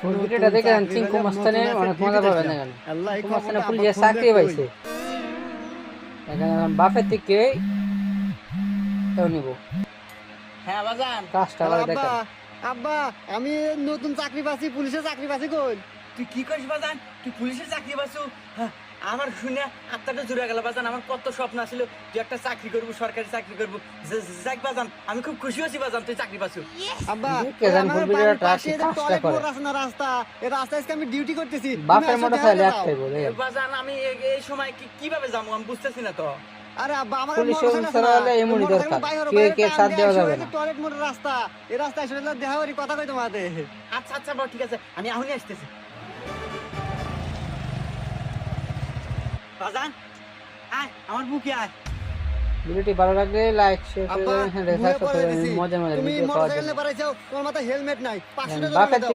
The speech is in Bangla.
ভিডিওটা দেখেন চিঙ্কু মাস্তানে অনেক মজা পাবেন এখানে। চিঙ্কু মাস্তানে পুলিশে চাকরি পাইছে, এখানে বাপের থেকে কেউ নিব হ্যাঁ বাজান। কাজটা করে আব্বা দেখেন। আব্বা আমি নতুন চাকরি পাচ্ছি, পুলিশে চাকরি পাচ্ছি। কই তুই কি করিস বাজান? তুই পুলিশের চাকরি পাচ্ছ? হ্যাঁ, আমার শুনে আত্মাটা জুড়ে গেল বাজান। আমার কত স্বপ্ন ছিল তুই একটা চাকরি করবো, সরকারি চাকরি করবো। যাক বাজান, আমি খুব খুশি হয়েছি বাজান তুই চাকরি পাচ্ছ। আব্বা দেখে যান আমার ফুলবিড়িটা বাড়ির পাশে কি যে কাজটা টয়লেট করে। মোড় আছে না, রাস্তা, এই রাস্তায় আজকে আমি ডিউটি করতেছি। বাপের মোটা চাইলে একটাই বলে বাজান আমি এই সময় কিভাবে যাবো আমি বুঝতেছি না তো। আরে আব্বা আমার পুলিশে অফিসার হলে এমনই দরকার, কে সাথ দেওয়া যাবে না। টয়লেট মোড়ের রাস্তা, এই রাস্তায় এসে দেখা করি, কথা কই তোমাদের। আচ্ছা আচ্ছা বাবা, ঠিক আছে, আমি এখনই আসতেছি। বাজান আয়, আমার বুকে আয়। ভিডিওটি ভালো লাগলে লাইক শেয়ার আব্বা করে ঘুরে পড়ে সাবস্ক্রাইব গেছি। মজা মজার তুমি ভিডিও পাওয়ার মোটরসাইকেল জন্য। নিয়ে পারাইছো, তোমার মাথায় হেলমেট নাই, 500 টাকা বাপের দাও।